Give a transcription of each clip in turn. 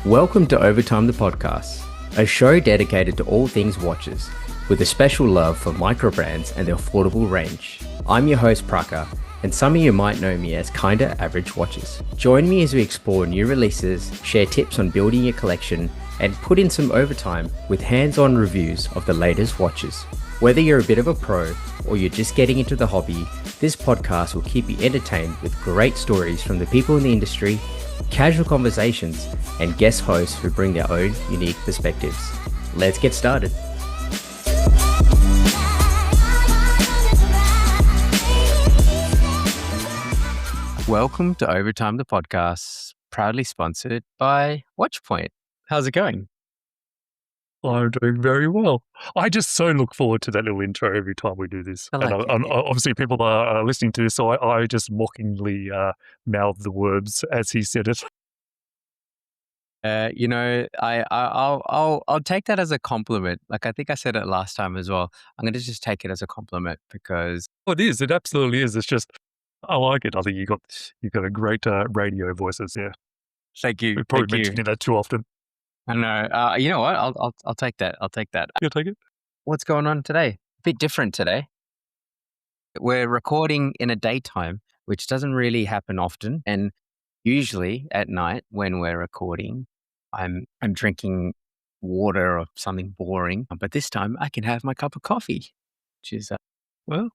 Welcome to Overtime the Podcast, a show dedicated to all things watches, with a special love for microbrands and their affordable range. I'm your host Praka, and some of you might know me as Kinda Average Watches. Join me as we explore new releases, share tips on building your collection, and put in some overtime with hands-on reviews of the latest watches. Whether you're a bit of a pro or you're just getting into the hobby, this podcast will keep you entertained with great stories from the people in the industry, casual conversations, and guest hosts who bring their own unique perspectives. Let's get started. Welcome to Overtime the Podcast, proudly sponsored by Watchpoint. How's it going? I'm doing very well. I just so look forward to that little intro every time we do this. I like it, And yeah. obviously people are listening to this, so I just mockingly mouthed the words as he said it. I'll take that as a compliment. Like I think I said it last time as well. I'm going to just take it as a compliment because Oh, it is. It absolutely is. It's just, I like it. I think you got a great radio voices. Yeah, thank you. we're probably mentioning that too often. I know. You know what? I'll take that. I'll take that. You take it. What's going on today? A bit different today. We're recording in a daytime, which doesn't really happen often. And usually at night when we're recording, I'm drinking water or something boring. But this time I can have my cup of coffee, which is Well,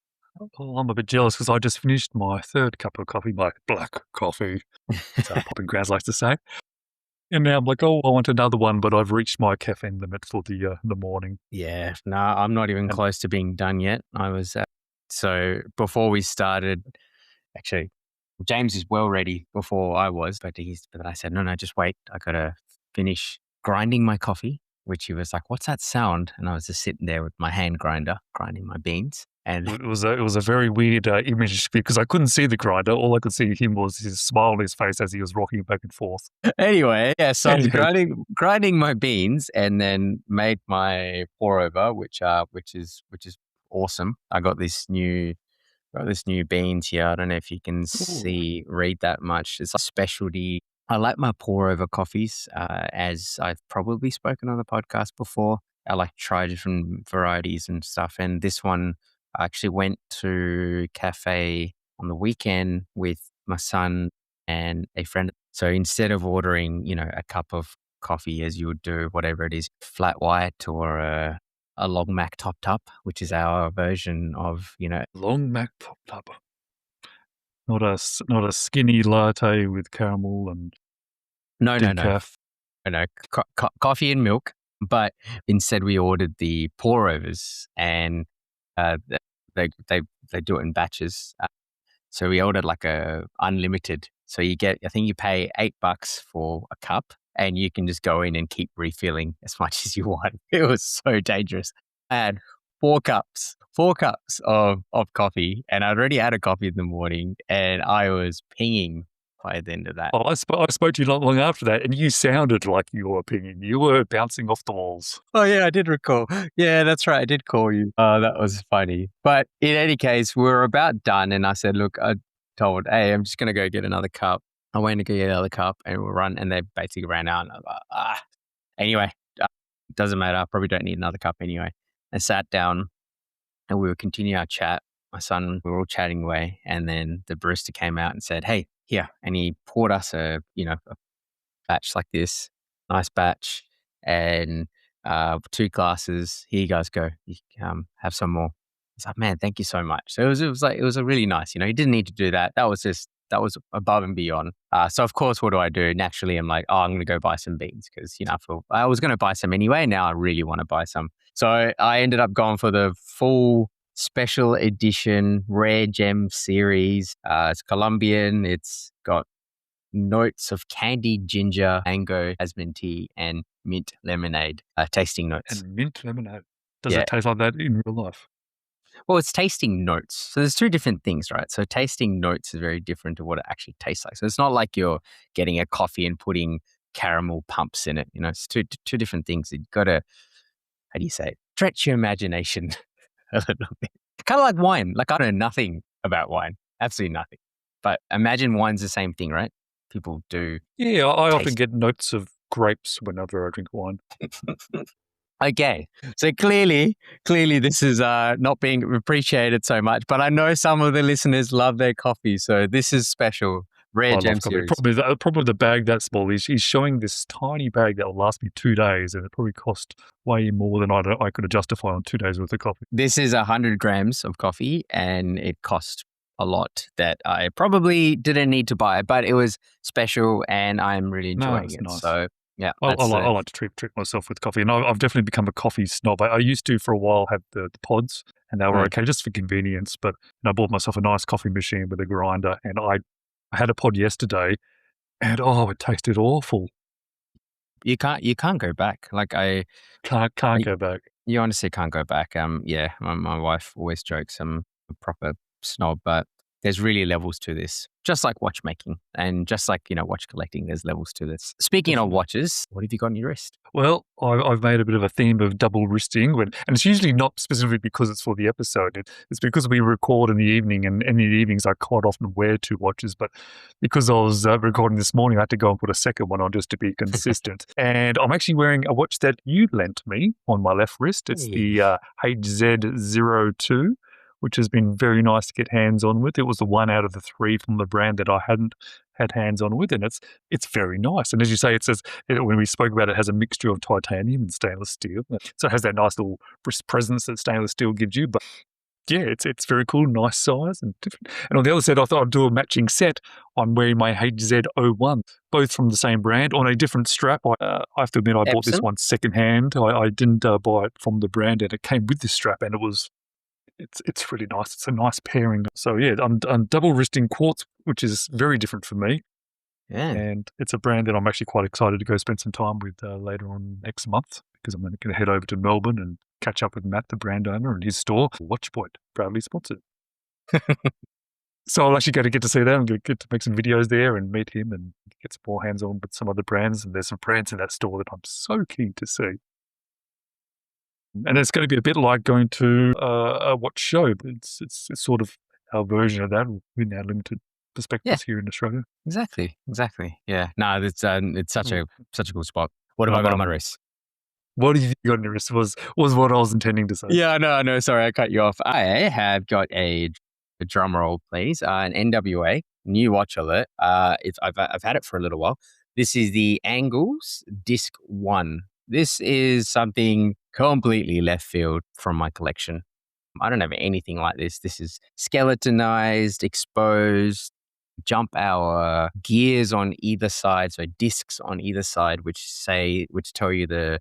I'm a bit jealous because I just finished my third cup of coffee, my black coffee, as our popping grounds likes to say. And now I'm like, oh, I want another one, but I've reached my caffeine limit for the morning. Yeah, no, I'm not even close to being done yet. I was so before we started, actually, James is well ready before I was, but I said, no, just wait. I gotta finish grinding my coffee, which he was like, what's that sound? And I was just sitting there with my hand grinder, grinding my beans. And It was a very weird image because I couldn't see the grinder. All I could see him was his smile on his face as he was rocking back and forth. anyway, yeah, so I was Anyway. grinding my beans and then made my pour over, which is awesome. I got this new beans here. I don't know if you can read that much. It's a specialty. I like my pour over coffees, as I've probably spoken on the podcast before. I like to try different varieties and stuff. And this one, I actually went to cafe on the weekend with my son and a friend. So instead of ordering, a cup of coffee as you would do, whatever it is, flat white or a long Mac topped up, which is our version of, Long Mac popped up. Not a skinny latte with caramel and no, decaf. coffee and milk. But instead we ordered the pour overs and they do it in batches. So we ordered like a unlimited. So I think you pay $8 for a cup and you can just go in and keep refilling as much as you want. It was so dangerous. I had four cups of coffee and I'd already had a coffee in the morning and I was pinging by the end of that. Oh, I spoke to you not long after that, and you sounded like you were pinging. You were bouncing off the walls. Oh, yeah, I did recall. Yeah, that's right. I did call you. That was funny. But in any case, we were about done. And I said, look, I told, hey, I'm just going to go get another cup. I went to go get another cup and we'll run. And they basically ran out. And I was like, Anyway, doesn't matter. I probably don't need another cup anyway. I sat down and we were continuing our chat. My son, we were all chatting away. And then the barista came out and said, hey, here. And he poured us a batch like this, nice batch. And 2 glasses. Here you guys go. You have some more. It's like, man, thank you so much. So it was a really nice. You didn't need to do that. That was above and beyond. So of course, what do I do? Naturally, I'm like, I'm going to go buy some beans because I was going to buy some anyway. Now I really want to buy some. So I ended up going for the full special edition rare gem series. It's Colombian. It's got notes of candied ginger, mango, jasmine tea, and mint lemonade. Tasting notes. And mint lemonade. Does Yeah. it taste like that in real life? Well, it's tasting notes. So there's 2 different things, right? So tasting notes is very different to what it actually tastes like. So it's not like you're getting a coffee and putting caramel pumps in it. It's two different things. You've got to, how do you say it? Stretch your imagination a little bit. Kind of like wine. Like I know nothing about wine. Absolutely nothing. But imagine wine's the same thing, right? People do. Yeah, I often taste- get notes of grapes whenever I drink wine. Okay, so clearly this is not being appreciated so much, but I know some of the listeners love their coffee, so this is special. Rare I Gem love coffee. series. Probably the bag that small. He's showing this tiny bag that will last me 2 days, and it probably cost way more than I could justify on 2 days worth of coffee. This is 100 grams of coffee, and it cost a lot that I probably didn't need to buy, but it was special, and I'm really enjoying it. Nice. So yeah, I like to treat myself with coffee, and I've definitely become a coffee snob. I used to for a while have the pods, and they were okay just for convenience. But I bought myself a nice coffee machine with a grinder, and I had a pod yesterday, and it tasted awful. You can't go back. Like I can't go back. You honestly can't go back. Yeah, my wife always jokes I'm a proper snob, but there's really levels to this. Just like watchmaking and just like, watch collecting, there's levels to this. Speaking of watches, what have you got on your wrist? Well, I've made a bit of a theme of double wristing, and it's usually not specifically because it's for the episode. It's because we record in the evening, and in the evenings I quite often wear 2 watches. But because I was recording this morning, I had to go and put a second one on just to be consistent. And I'm actually wearing a watch that you lent me on my left wrist. It's the HZ02. Which has been very nice to get hands on with. It was the one out of the 3 from the brand that I hadn't had hands on with, and it's very nice. And as you say, it says when we spoke about it, has a mixture of titanium and stainless steel, so it has that nice little wrist presence that stainless steel gives you. But yeah, it's very cool, nice size and different. And on the other side, I thought I'd do a matching set. I'm wearing my HZ01, both from the same brand, on a different strap. I have to admit, I bought this one secondhand. I didn't buy it from the brand, and it came with this strap, and it's really nice. It's a nice pairing. So yeah, I'm double wristing quartz, which is very different for me. Yeah. And it's a brand that I'm actually quite excited to go spend some time with later on next month, because I'm going to head over to Melbourne and catch up with Matt, the brand owner, and his store, Watchpoint, proudly sponsored. So I'll actually get to see that and get to make some videos there and meet him and get some more hands-on with some other brands. And there's some brands in that store that I'm so keen to see. And it's going to be a bit like going to a watch show. It's sort of our version of that with our limited perspectives here in Australia. Exactly. Yeah. No, it's such a cool spot. What have I got on my wrist? What have you got on your wrist was what I was intending to say. Yeah, no, sorry, I cut you off. I have got a drum roll, please, an NWA new watch alert. I've had it for a little while. This is the Angles Disc 1. This is something completely left field from my collection. I don't have anything like this. This is skeletonized, exposed, jump hour, gears on either side, so discs on either side, which tell you the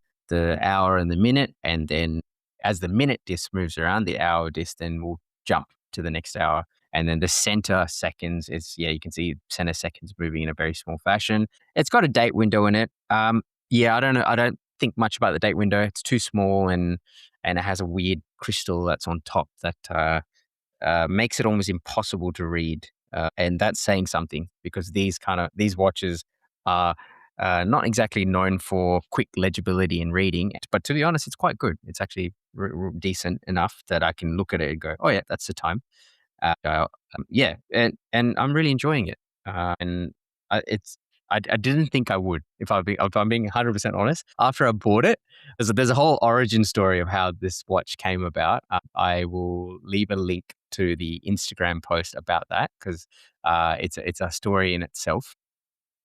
hour and the minute, and then as the minute disc moves around, the hour disc then will jump to the next hour. And then the center seconds is, you can see center seconds moving in a very small fashion. It's got a date window in it. I don't know. I don't think much about the date window. It's too small, and it has a weird crystal that's on top that makes it almost impossible to read. And that's saying something, because these watches are not exactly known for quick legibility in reading. But to be honest, it's quite good. It's actually decent enough that I can look at it and go, oh yeah, that's the time. And I'm really enjoying it. I didn't think I would, if I'm being 100% honest. After I bought it, there's a whole origin story of how this watch came about. I will leave a link to the Instagram post about that, because it's a story in itself,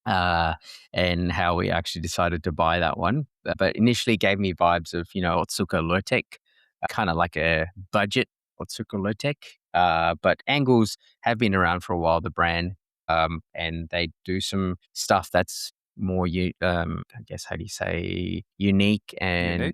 and how we actually decided to buy that one. But initially gave me vibes of, Otsuka Lotec, kind of like a budget Otsuka Lotec. But Angles have been around for a while, the brand. And they do some stuff that's more, I guess, how do you say, unique and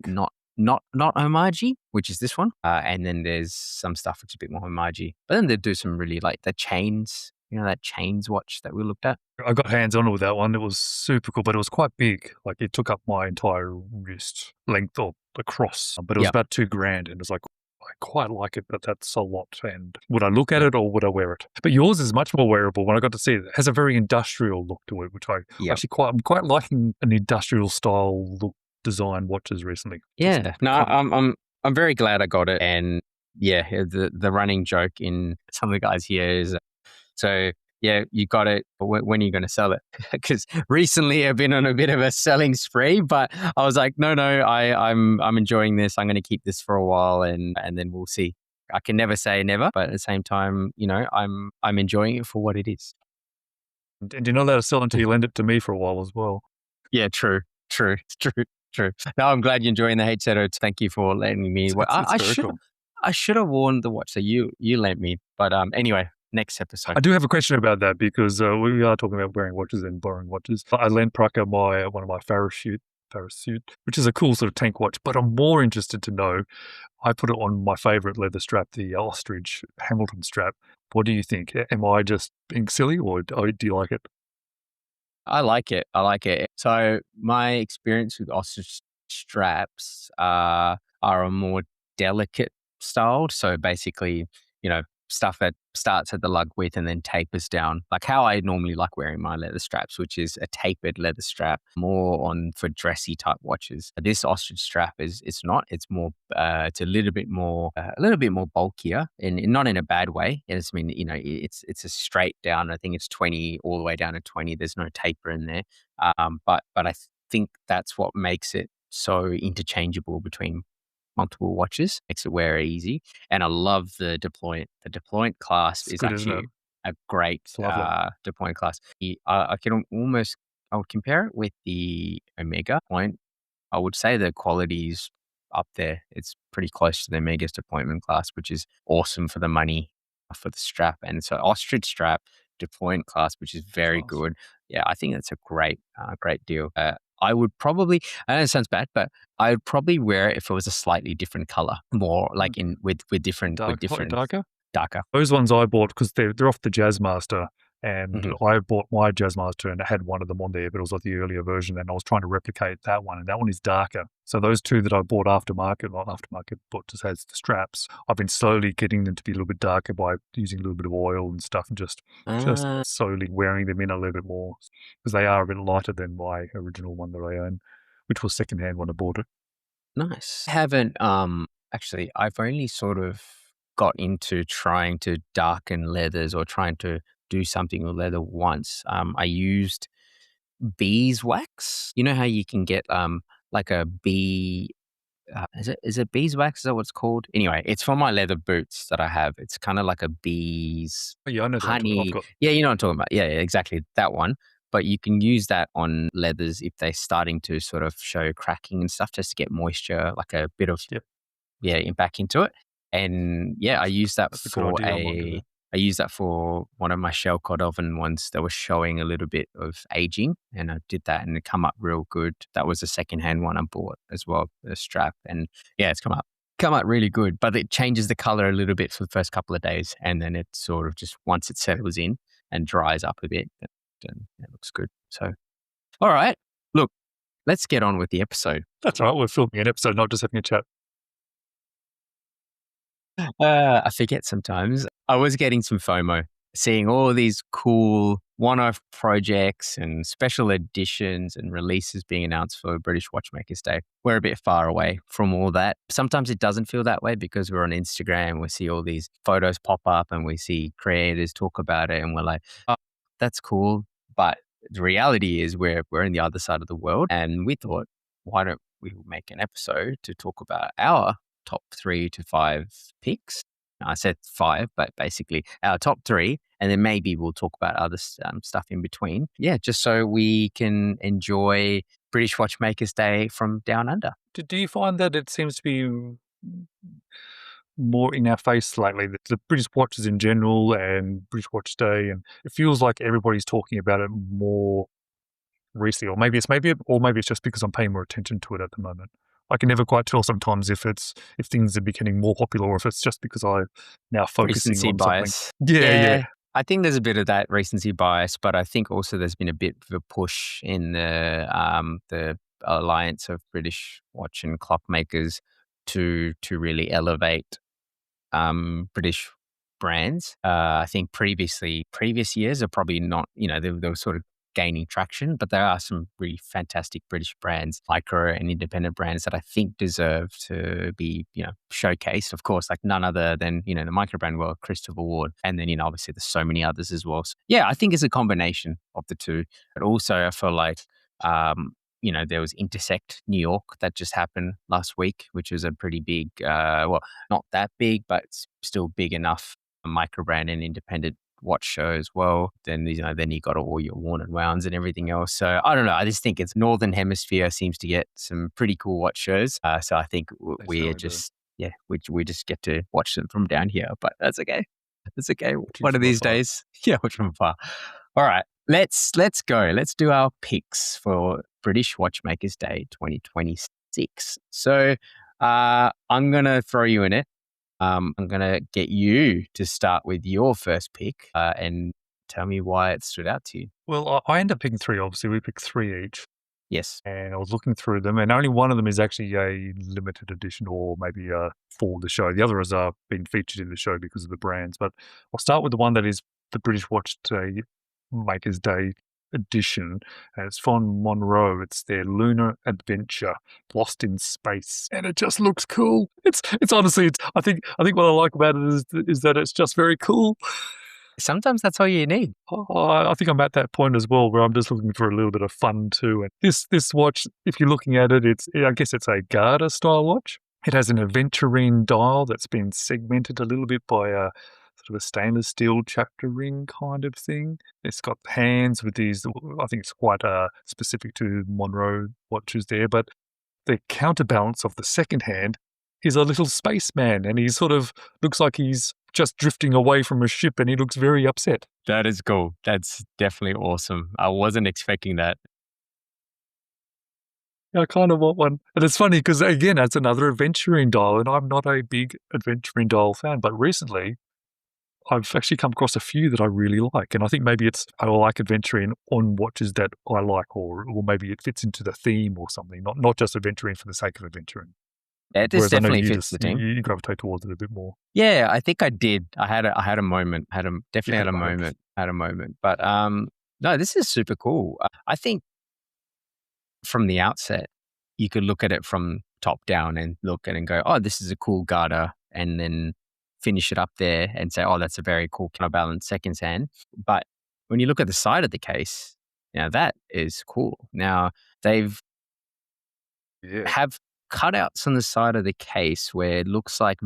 not homage, which is this one. And then there's some stuff which is a bit more homage. But then they do some really, like the chains, that chains watch that we looked at. I got hands on with that one. It was super cool, but it was quite big. Like it took up my entire wrist length or across, but it was about $2,000, and it was like, I quite like it, but that's a lot. And would I look at it or would I wear it? But yours is much more wearable. When I got to see it, it has a very industrial look to it, which I'm quite liking an industrial style look design watches recently. Yeah, I'm very glad I got it. And the running joke in some of the guys here is, so yeah, you got it. But when are you going to sell it? Because recently I've been on a bit of a selling spree, but I was like, no, I'm enjoying this. I'm going to keep this for a while, and then we'll see. I can never say never, but at the same time, I'm enjoying it for what it is. And you're not allowed to sell until you lend it to me for a while as well. Yeah, true. No, I'm glad you're enjoying the HZO. Thank you for letting me. I should have worn the watch that you lent me, but anyway, next episode. I do have a question about that because we are talking about wearing watches and borrowing watches. I lent Prucker one of my parachute, which is a cool sort of tank watch, but I'm more interested to know. I put it on my favorite leather strap, the ostrich Hamilton strap. What do you think? Am I just being silly, or do you like it? I like it. So my experience with ostrich straps are a more delicate styled. So basically, stuff that starts at the lug width and then tapers down, like how I normally like wearing my leather straps, which is a tapered leather strap, more on for dressy type watches. This ostrich strap it's not. It's more. It's a little bit more bulkier, and not in a bad way. It's it's a straight down. I think it's 20 all the way down to 20. There's no taper in there. But I think that's what makes it so interchangeable between multiple watches, makes it wear easy. And I love the deployant. The deployant clasp is good, actually a great deployant clasp. I would compare it with the Omega point. I would say the quality's up there. It's pretty close to the Omega's deployment clasp, which is awesome for the money for the strap. And so ostrich strap, deployant clasp, which is very good. Yeah, I think that's a great deal. I would probably, I know it sounds bad, but I would probably wear it if it was a slightly different color, more like with different, darker. Those ones I bought because they're off the Jazzmaster, and I bought my Jazzmaster and it had one of them on there, but it was like the earlier version, and I was trying to replicate that one, and that one is darker. So those two that I bought not aftermarket, but just has the straps. I've been slowly getting them to be a little bit darker by using a little bit of oil and stuff, and just slowly wearing them in a little bit more, because they are a bit lighter than my original one that I own, which was secondhand when I bought it. Nice. I haven't actually. I've only sort of got into trying to darken leathers or trying to do something with leather once. I used beeswax. You know how you can get like a bee. Is it beeswax? Is that what it's called? Anyway, it's for my leather boots that I have. It's kind of like a bees Yeah, I know honey. Yeah, you know what I'm talking about. Yeah, exactly that one. But you can use that on leathers if they're starting to sort of show cracking and stuff, just to get moisture, like a bit of back into it. And yeah, I used that I used that for one of my shell cod oven ones that was showing a little bit of aging, and I did that and it come up real good. That was a secondhand one I bought as well, a strap, and yeah, it's come up really good. But it changes the color a little bit for the first couple of days, and then it sort of just, once it settles in and dries up a bit, then it looks good. So, all right, look, let's get on with the episode. That's all right. We're filming an episode, not just having a chat. I forget sometimes. I was getting some FOMO, seeing all these cool one-off projects and special editions and releases being announced for British Watchmakers Day. We're a bit far away from all that. Sometimes it doesn't feel that way because we're on Instagram. We see all these photos pop up and we see creators talk about it, and we're like, oh, that's cool. But the reality is we're in the other side of the world, and we thought, why don't we make an episode to talk about our top 3 to 5 picks. I said 5, but basically our top 3, and then maybe we'll talk about other stuff in between. Yeah, just so we can enjoy British Watchmakers Day from down under. Do you find that it seems to be more in our face lately, the British watches in general and British Watch Day, and it feels like everybody's talking about it more recently, or maybe it's just because I'm paying more attention to it at the moment. I can never quite tell sometimes if things are becoming more popular or if it's just because I'm now focusing recency on bias. Something. Yeah. I think there's a bit of that recency bias, but I think also there's been a bit of a push in the alliance of British watch and clock makers to really elevate British brands. I think previous years are probably not, they were sort of gaining traction, but there are some really fantastic British brands, micro and independent brands that I think deserve to be, showcased. Of course, like none other than, the microbrand world, Christopher Ward. And then, obviously there's so many others as well. So, yeah, I think it's a combination of the two. But also I feel like, there was Intersect New York that just happened last week, which was a pretty big, not that big, but still big enough microbrand and independent watch show as well. Then then you got all your worn and wounds and everything else. So I don't know. I just think it's Northern Hemisphere seems to get some pretty cool watch shows. So I think we just we just get to watch them from down here. But that's okay. That's okay. One of these days, watch from afar. All right, let's go. Let's do our picks for British Watchmakers Day 2026. So I'm gonna throw you in it. I'm going to get you to start with your first pick and tell me why it stood out to you. Well, I ended up picking three. Obviously, we picked three each. Yes. And I was looking through them, and only one of them is actually a limited edition or maybe for the show. The others are being featured in the show because of the brands. But I'll start with the one that is the British Watchmakers Day edition, and it's from MONRO. It's their Lunar Adventure, Lost in Space, and it just looks cool. It's honestly, I think what I like about it is that it's just very cool. Sometimes that's all you need. I think I'm at that point as well, where I'm just looking for a little bit of fun too. And this watch, if you're looking at it, I guess it's a Garter style watch. It has an aventurine dial that's been segmented a little bit by a sort of a stainless steel chapter ring kind of thing. It's got hands with these, I think it's quite specific to MONRO watches there, but the counterbalance of the second hand is a little spaceman, and he sort of looks like he's just drifting away from a ship, and he looks very upset. That is cool. That's definitely awesome. I wasn't expecting that. I kind of want one. And it's funny because, again, that's another aventurine dial, and I'm not a big aventurine dial fan, but recently I've actually come across a few that I really like. And I think maybe I like adventuring on watches that I like, or maybe it fits into the theme or something, not just adventuring for the sake of adventuring. Yeah, this definitely fits the theme. You gravitate towards it a bit more. Yeah, I think I did. I had a moment. Had a moment. But no, this is super cool. I think from the outset, you could look at it from top down and look at it and go, oh, this is a cool Garter, and then finish it up there and say, oh, that's a very cool counterbalance seconds hand. But when you look at the side of the case, that is cool. Now they've have cutouts on the side of the case where it looks like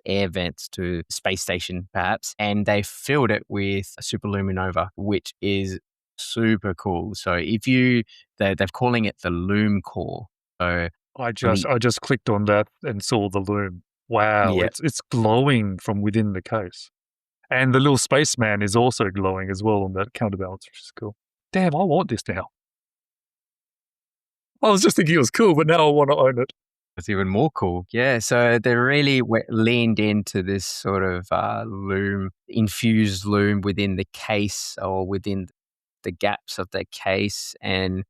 air vents to space station perhaps, and they filled it with a superluminova, which is super cool. So they're calling it the Lume Core. So I just clicked on that and saw the Lume. Wow, it's glowing from within the case. And the little spaceman is also glowing as well on that counterbalance, which is cool. Damn, I want this now. I was just thinking it was cool, but now I want to own it. It's even more cool. Yeah, so they really leaned into this sort of infused lume within the case or within the gaps of the case. And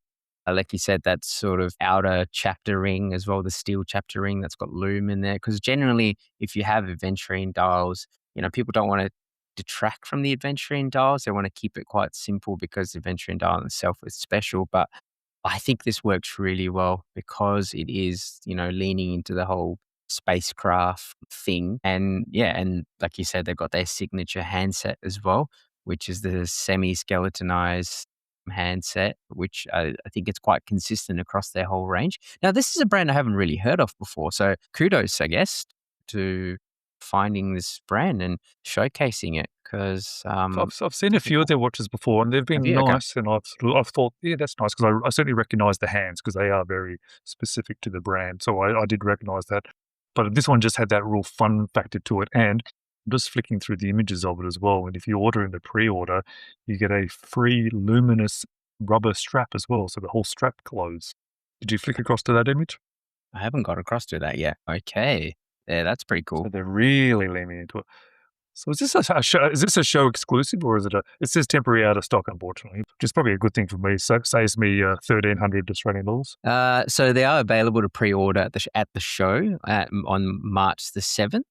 like you said, that sort of outer chapter ring as well, the steel chapter ring that's got lume in there. Because generally, if you have aventurine dials, people don't want to detract from the aventurine dials. They want to keep it quite simple because the aventurine dial itself is special. But I think this works really well because it is, leaning into the whole spacecraft thing. And and like you said, they've got their signature handset as well, which is the semi-skeletonized handset, which I think it's quite consistent across their whole range. Now, this is a brand I haven't really heard of before. So kudos, I guess, to finding this brand and showcasing it because I've seen a few of their watches before, and they've been nice. Okay. And I've thought, yeah, that's nice because I certainly recognize the hands because they are very specific to the brand. So I did recognize that, but this one just had that real fun factor to it. And I'm just flicking through the images of it as well. And if you order in the pre-order, you get a free luminous rubber strap as well, so the whole strap glows. Did you flick across to that image? I haven't got across to that yet. Okay. Yeah, that's pretty cool. So they're really leaning into it. So is this a show? Is this a show exclusive, or is it it says temporary out of stock, unfortunately, which is probably a good thing for me. So it saves me 1,300 Australian dollars. So they are available to pre-order at the show on March the 7th.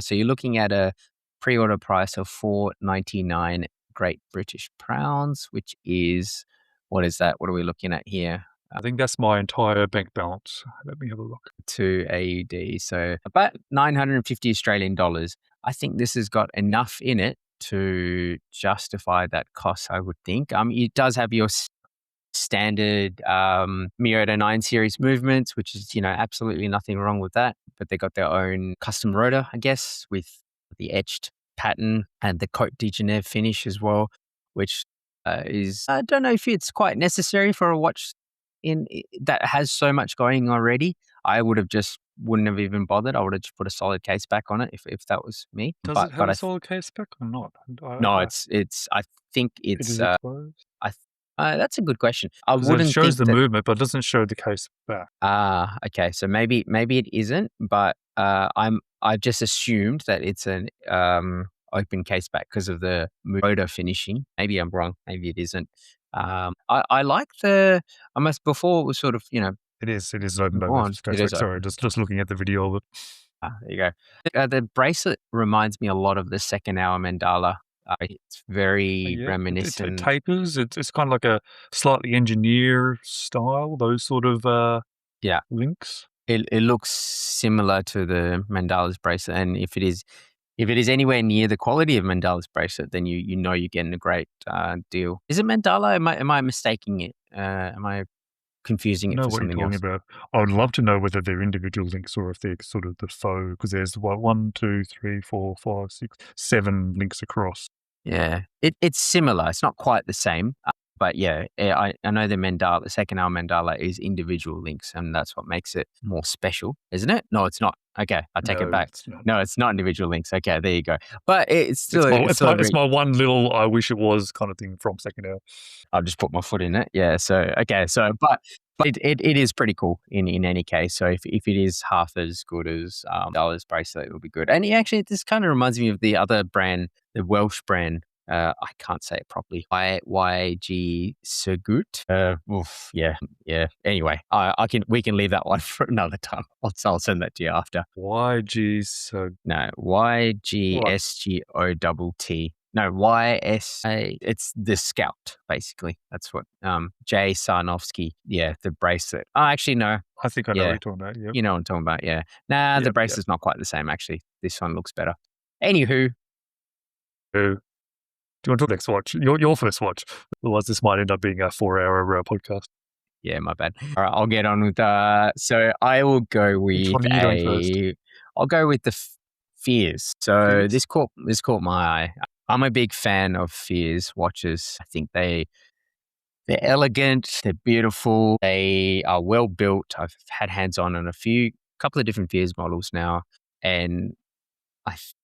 So you're looking at a pre-order price of $4.99 Great British pounds, which is What is that? What are we looking at here? I think that's my entire bank balance. Let me have a look. To AUD. So about 950 Australian dollars. I think this has got enough in it to justify that cost, I would think. It does have your standard Mioto 9 series movements, which is, absolutely nothing wrong with that. But they got their own custom rotor, I guess, with the etched pattern and the Cote de Genève finish as well, which is, I don't know if it's quite necessary for a watch that has so much going already. I wouldn't have even bothered. I would have just put a solid case back on it if that was me. Does it have a solid case back or not? No, I think It it's is exposed. that's a good question. I It wouldn't shows think the movement, but it doesn't show the case back. Okay. So maybe it isn't, but I just assumed that it's an open case back because of the rotor finishing. Maybe I'm wrong. Maybe it isn't. I like before it was sort of, It is open go on. case back. Sorry, just looking at the video of it. There you go. The bracelet reminds me a lot of the second hour mandala. It's very reminiscent. It tapers. It's kind of like a slightly engineer style. Those sort of links. It looks similar to the Mandala's bracelet, and if it is anywhere near the quality of Mandala's bracelet, then you know you're getting a great deal. Is it Mandala? Am I mistaking it? Am I confusing it for something else? What are you talking about? I would love to know whether they're individual links or if they're sort of the faux, because there's 1, 2, 3, 4, 5, 6, 7 links across. Yeah, it's similar. It's not quite the same, but yeah, I know the second hour mandala is individual links, and that's what makes it more special, isn't it? No, it's not. Okay, I take it back. No, it's not individual links. Okay, there you go. But it's still it's my one little I wish it was kind of thing from second hour. I've just put my foot in it. Yeah. So okay. So but it is pretty cool in any case. So if it is half as good as Mandala's bracelet, it will be good. And actually, this kind of reminds me of the other brand, the Welsh brand. I can't say it properly. YG Segut. Yeah. Anyway, we can leave that one for another time. I'll send that to you after. YG Segut. No, YGSGOTT. No, YSA. It's the Scout, basically. That's what Jay Sarnowski. Yeah, the bracelet. Oh, actually, no. I think I know what you're talking about. Yep. You know what I'm talking about. Yeah. Nah, the bracelet's not quite the same. Actually, this one looks better. Anywho. Do you want to talk next watch? Your first watch. Otherwise, this might end up being a 4-hour podcast. Yeah, my bad. All right, I'll get on with so I will go with I'll go with the Fears. So this caught my eye. I'm a big fan of Fears watches. I think they're elegant, they're beautiful, they are well built. I've had hands on a couple of different Fears models now, and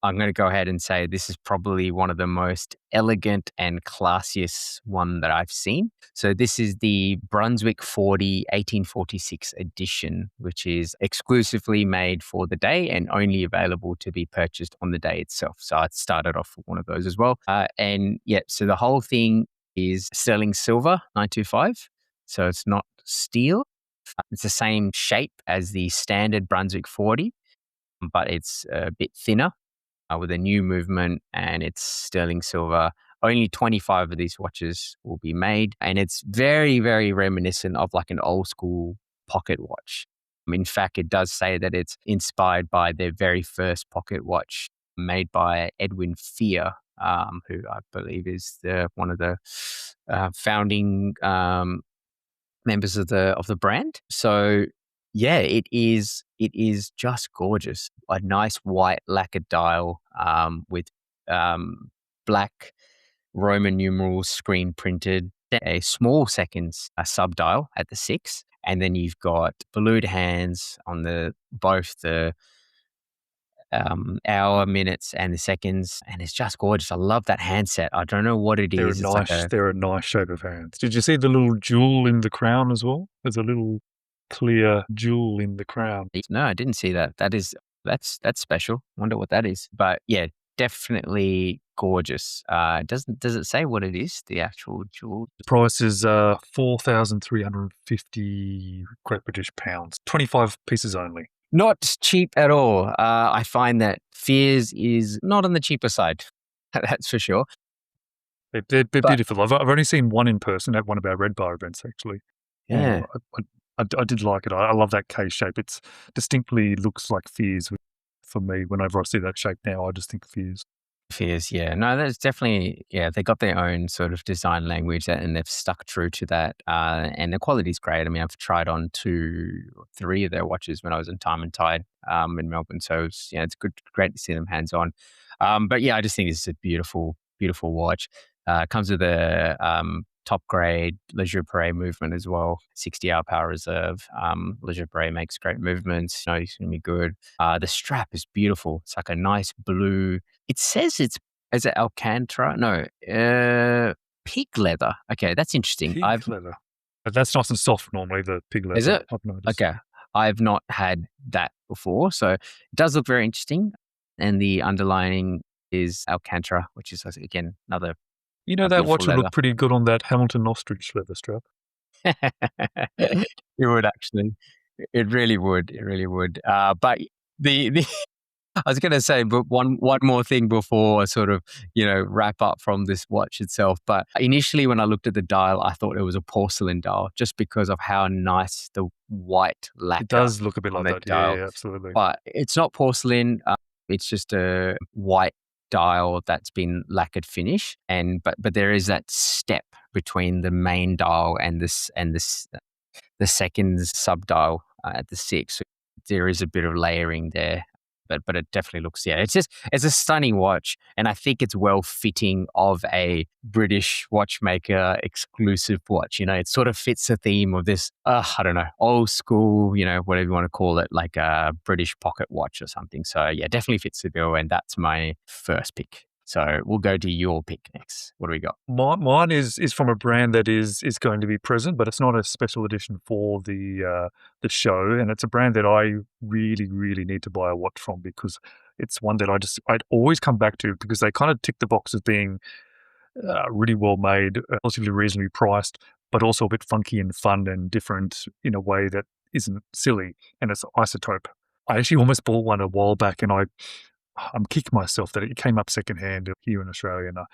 I'm going to go ahead and say this is probably one of the most elegant and classiest one that I've seen. So this is the Brunswick 40 1846 edition, which is exclusively made for the day and only available to be purchased on the day itself. So I started off with one of those as well. So the whole thing is sterling silver 925. So it's not steel. It's the same shape as the standard Brunswick 40. But it's a bit thinner with a new movement, and it's sterling silver. Only 25 of these watches will be made, and it's very, very reminiscent of like an old school pocket watch. In fact, it does say that it's inspired by their very first pocket watch made by Edwin Fear, who I believe is one of the founding members of the brand. So yeah, it is just gorgeous. A nice white lacquered dial with black Roman numerals screen printed, a small seconds sub dial at the 6, and then you've got blued hands on both the hour, minutes, and the seconds, and it's just gorgeous. I love that handset. I don't know what it is. They're a nice shape of hands. Did you see the little jewel in the crown as well? There's a little clear jewel in the crown. No, I didn't see that. That's special. Wonder what that is. But yeah, definitely gorgeous. Does it say what it is? The actual jewel. The price is 4,350 Great British pounds. 25 pieces only. Not cheap at all. I find that Fears is not on the cheaper side. That's for sure. They're But beautiful. I've only seen one in person at one of our Red Bar events, actually. And yeah, I did like it. I love that K shape. It's distinctly looks like Fears for me. Whenever I see that shape now, I just think Fears. fears. Yeah, no, that's definitely, yeah, they got their own sort of design language and they've stuck true to that. And the quality's great. I mean, I've tried on 3 of their watches when I was in Time and Tide in Melbourne. So it's, it's great to see them hands on. But yeah, I just think this is a beautiful, beautiful watch. Comes with a top grade Leisure Parade movement as well, 60-hour power reserve. Leisure Parade makes great movements. It's going to be good. The strap is beautiful. It's like a nice blue. It says is it Alcantara? No, pig leather. Okay, that's interesting. Pig leather. But that's nice and soft normally, the pig leather. Is it? I've noticed. Okay. I've not had that before. So it does look very interesting. And the underlining is Alcantara, which is, again, another That beautiful watch would leather. look pretty good on that Hamilton ostrich leather strap. It would actually. It really would. It really would. But the I was going to say, but one more thing before I sort of, wrap up from this watch itself. But initially, when I looked at the dial, I thought it was a porcelain dial, just because of how nice the white lacquer. It does look a bit on like the that. dial. Yeah, absolutely. But it's not porcelain. It's just a white dial that's been lacquered finish, but there is that step between the main dial and the second sub dial at the 6. So there is a bit of layering there. But it definitely looks, it's a stunning watch. And I think it's well fitting of a British watchmaker exclusive watch. It sort of fits the theme of this, I don't know, old school, whatever you want to call it, like a British pocket watch or something. So yeah, definitely fits the bill. And that's my first pick. So we'll go to your pick next. What do we got? Mine is from a brand that is going to be present, but it's not a special edition for the show, and it's a brand that I really, really need to buy a watch from, because it's one that I'd always come back to, because they kind of tick the box of being really well made, relatively reasonably priced, but also a bit funky and fun and different in a way that isn't silly. And it's Isotope. I actually almost bought one a while back, and I'm kicking myself that it came up secondhand here in Australia, and I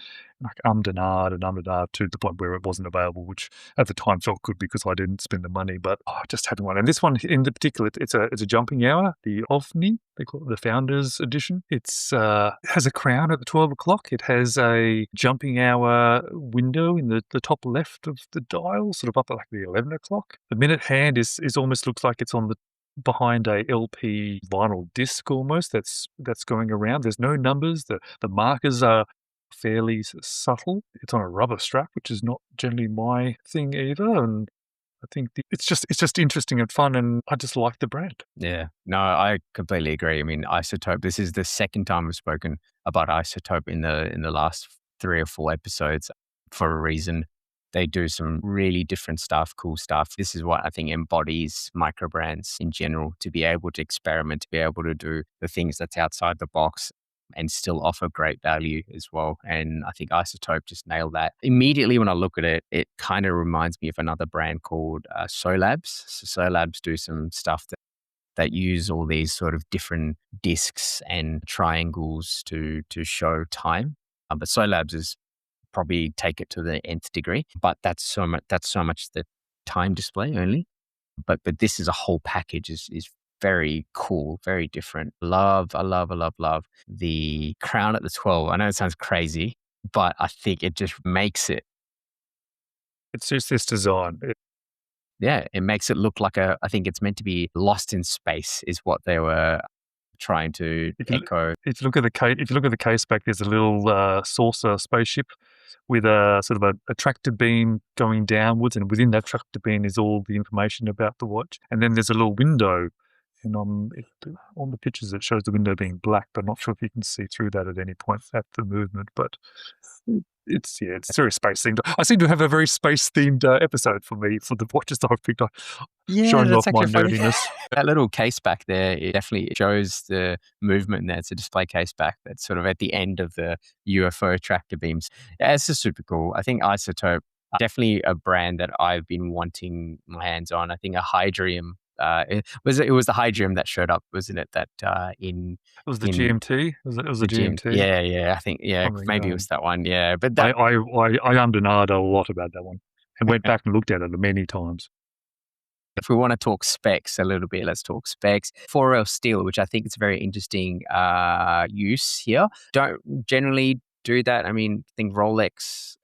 ummed and ahed to the point where it wasn't available, which at the time felt good because I didn't spend the money, but I just had one. And this one in particular, it's a jumping hour, the OVNI, they call it the Founders Edition. It has a crown at the 12 o'clock. It has a jumping hour window in the top left of the dial, sort of up at like the 11 o'clock. The minute hand is almost looks like it's on the behind a LP vinyl disc almost that's going around. There's no numbers. The markers are fairly subtle. It's on a rubber strap, which is not generally my thing either. And I think it's just interesting and fun, and I just like the brand. Yeah, no, I completely agree. I mean, Isotope. This is the second time we've spoken about Isotope in the last 3 or 4 episodes for a reason. They do some really different stuff, cool stuff. This is what I think embodies microbrands in general, to be able to experiment, to be able to do the things that's outside the box and still offer great value as well. And I think Isotope just nailed that. Immediately when I look at it, it kind of reminds me of another brand called Solabs. So Solabs do some stuff that use all these sort of different discs and triangles to show time. But Solabs is probably take it to the nth degree, but that's so much the time display only. But this is a whole package is very cool, very different. I love the crown at the 12. I know it sounds crazy, but I think it just makes it. It's just this design. It makes it look like I think it's meant to be lost in space is what they were trying to echo. If you look at the case back, there's a little saucer spaceship with a sort of a tractor beam going downwards, and within that tractor beam is all the information about the watch. And then there's a little window, and on the pictures it shows the window being black, but I'm not sure if you can see through that at any point at the movement. But it's very space themed. I seem to have a very space themed episode for the watches that I've picked up. Showing off my nerdiness. That little case back there, it definitely shows the movement there. It's a display case back that's sort of at the end of the UFO tractor beams. Yeah, it's just super cool. I think Isotope, definitely a brand that I've been wanting my hands on. I think a Hydrium it was the Hydrium that showed up, wasn't it? That It was the in GMT. It was the gym. GMT. Yeah, I think Something, maybe it was that one. Yeah, but that I undernard a lot about that one and went back and looked at it many times. if we want to talk specs a little bit, let's talk specs. 4L steel, which I think is a very interesting use here. Don't generally do that. I mean, I think Rolex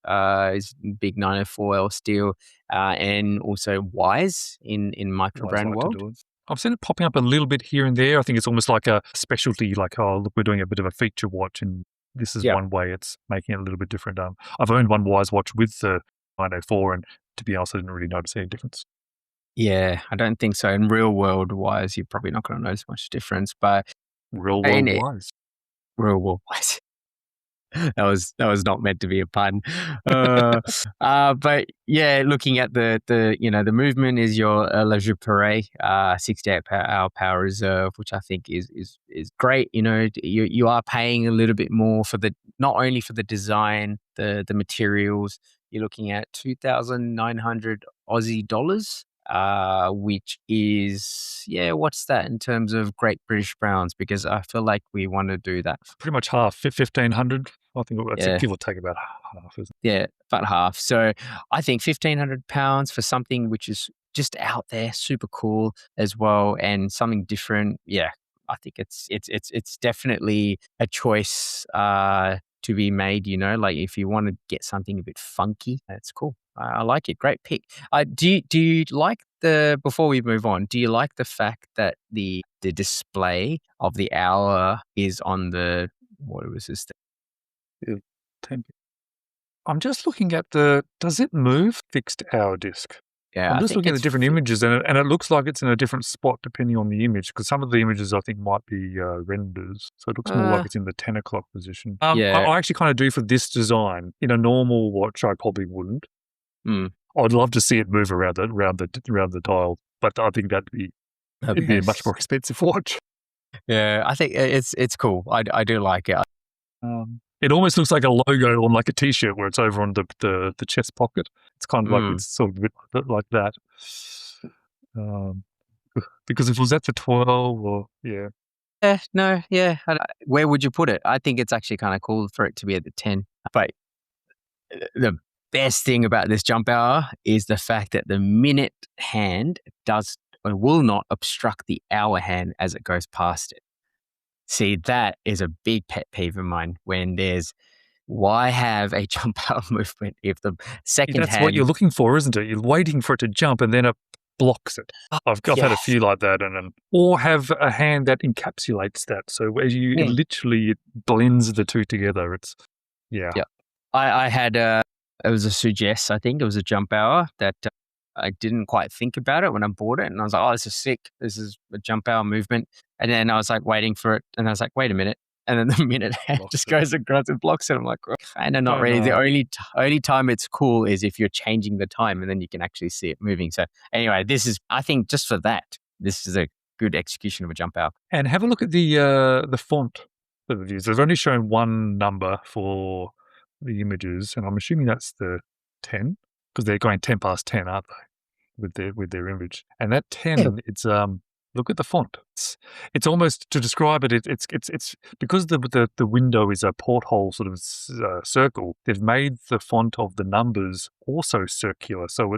is big 904L steel, and also Wise in microbrand world. I've seen it popping up a little bit here and there. I think it's almost like a specialty, like, oh, look, we're doing a bit of a feature watch, and this is one way it's making it a little bit different. I've owned one Wise watch with the 904, and to be honest, I didn't really notice any difference. Yeah, I don't think so. In real world wise, you're probably not going to notice much difference, but real world wise. That was not meant to be a pun. But yeah, looking at the movement is your Le Jour Pareil, 68-hour power reserve, which I think is great. You are paying a little bit more for not only for the design, the materials. You're looking at 2,900 Aussie dollars. Which is, what's that in terms of Great British Pounds? Because I feel like we want to do that. Pretty much half, 1,500. I think that's give or take about half, isn't it? Yeah, about half. So I think £1,500 for something which is just out there, super cool as well, and something different. Yeah, I think it's definitely a choice to be made. Like if you want to get something a bit funky, that's cool. I like it. Great pick. Do you like before we move on, do you like the fact that the display of the hour is on the, what was this thing? I'm just looking at does it move fixed hour disc? Yeah, I'm just looking at the different images, and it looks like it's in a different spot depending on the image, because some of the images I think might be renders, so it looks more like it's in the 10 o'clock position. I actually kind of do for this design. In a normal watch, I probably wouldn't. I'd love to see it move around the dial, but I think it'd be a much more expensive watch. Yeah, I think it's cool. I do like it. It almost looks like a logo on like a T-shirt where it's over on the chest pocket. It's kind of like it's sort of a bit like that. Because if it was at the 12, or where would you put it? I think it's actually kind of cool for it to be at the 10. But the best thing about this jump hour is the fact that the minute hand will not obstruct the hour hand as it goes past it. See, that is a big pet peeve of mine when why have a jump hour movement if the second hand... That's what you're looking for, isn't it? You're waiting for it to jump and then it blocks it. I've had a few like that, or have a hand that encapsulates that. So as it literally blends the two together. I had it was a Suggest, I think. It was a jump hour that I didn't quite think about it when I bought it. And I was like, oh, this is sick. This is a jump hour movement. And then I was like waiting for it. And I was like, wait a minute. And then the minute hand just goes across and blocks it. I'm like, kind of not really. The only time it's cool is if you're changing the time and then you can actually see it moving. So anyway, I think just for that, this is a good execution of a jump hour. And have a look at the font that they've used. They've only shown one number for the images, and I'm assuming that's the 10, because they're going 10 past 10, aren't they, with their image? And that 10, it's look at the font. It's almost, to describe it, it's because the window is a porthole sort of circle. They've made the font of the numbers also circular, so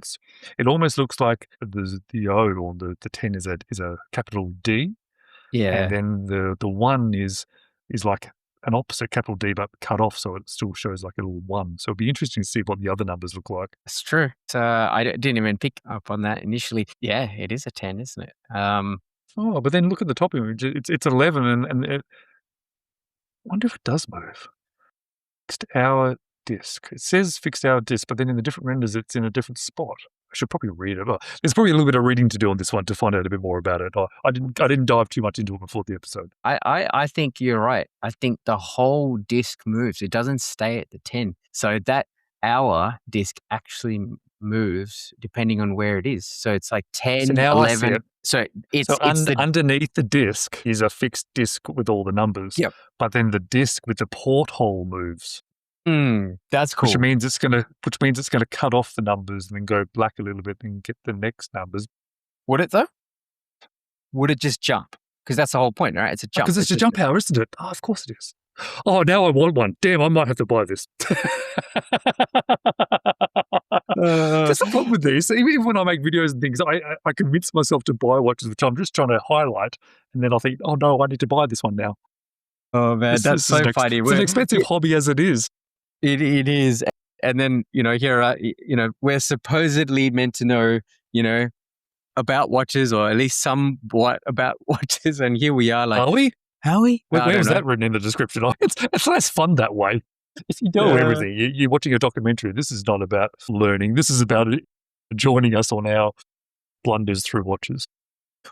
it almost looks like the O, or the 10 is a capital D, and then the 1 is like an opposite capital D but cut off, so it still shows like a little 1. So it'd be interesting to see what the other numbers look like. That's true. So I didn't even pick up on that initially. Yeah, it is a 10, isn't it? But then look at the top image. It's 11, and I wonder if it does move. Fixed hour disc. It says fixed hour disc, but then in the different renders, it's in a different spot. I should probably read it. There's probably a little bit of reading to do on this one to find out a bit more about it. I didn't dive too much into it before the episode. I think you're right. I think the whole disc moves. It doesn't stay at the 10. So that hour disc actually moves depending on where it is. So it's like 10, so 11. So underneath the disc is a fixed disc with all the numbers. Yep. But then the disc with the porthole moves. That's cool. Which means it's gonna cut off the numbers and then go black a little bit and get the next numbers. Would it though? would it just jump? Because that's the whole point, right? It's a jump. Because it's a jump power, isn't it? Oh, of course it is. Oh, now I want one. Damn, I might have to buy this. That's the problem with these. Even when I make videos and things, I convince myself to buy watches, which I'm just trying to highlight. And then I think, oh no, I need to buy this one now. Oh man, that's so funny. It's an expensive hobby as it is. It is. And then, here, we're supposedly meant to know, about watches, or at least somewhat about watches. And here we are, like, are we? Are we? Where was that written in the description? It's less fun that way. If you know everything, you're watching a documentary. This is not about learning. This is about joining us on our blunders through watches.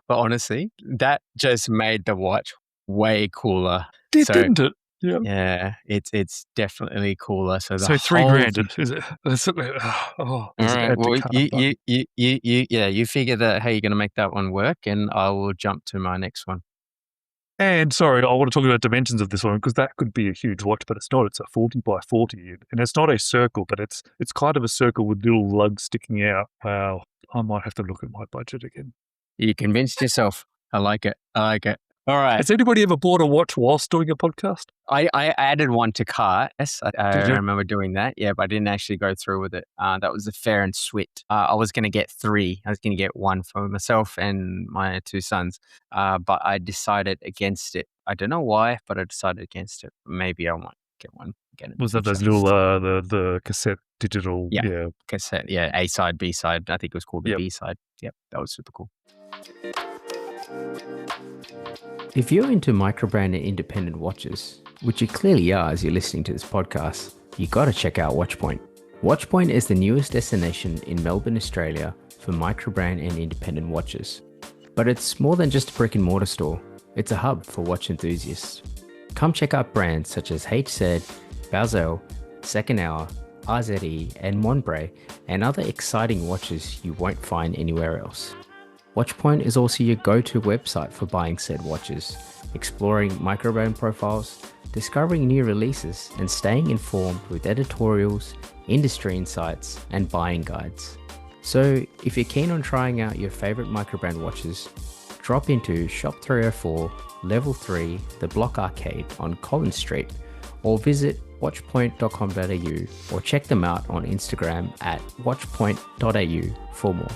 But honestly, that just made the watch way cooler. Didn't it? Yeah, it's definitely cooler. So $3,000 is it? All right. Well, you figure that. Hey, you're going to make that one work, and I will jump to my next one. And sorry, I want to talk about dimensions of this one, because that could be a huge watch, but it's not. It's a 40 by 40, and it's not a circle, but it's kind of a circle with little lugs sticking out. Wow, I might have to look at my budget again. You convinced yourself. I like it. All right. Has anybody ever bought a watch whilst doing a podcast? I added one to cart. Yes, I remember doing that. Yeah, but I didn't actually go through with it. That was a fair and sweet. I was going to get 3. I was going to get one for myself and my 2 sons. But I decided against it. I don't know why, but I decided against it. Maybe I might get one. Was that those little the cassette digital? Yeah, cassette. Yeah, A side, B side. I think it was called the B side. Yep, that was super cool. If you're into microbrand and independent watches, which you clearly are as you're listening to this podcast, you got to check out Watchpoint. Watchpoint is the newest destination in Melbourne, Australia for microbrand and independent watches. But it's more than just a brick and mortar store. It's a hub for watch enthusiasts. Come check out brands such as HZ, Baozell, Second Hour, RZE, and MONRO, and other exciting watches you won't find anywhere else. Watchpoint is also your go-to website for buying said watches, exploring microbrand profiles, discovering new releases, and staying informed with editorials, industry insights, and buying guides. So if you're keen on trying out your favorite microbrand watches, drop into Shop 304, Level 3, The Block Arcade on Collins Street, or visit watchpoint.com.au, or check them out on Instagram at watchpoint.au for more.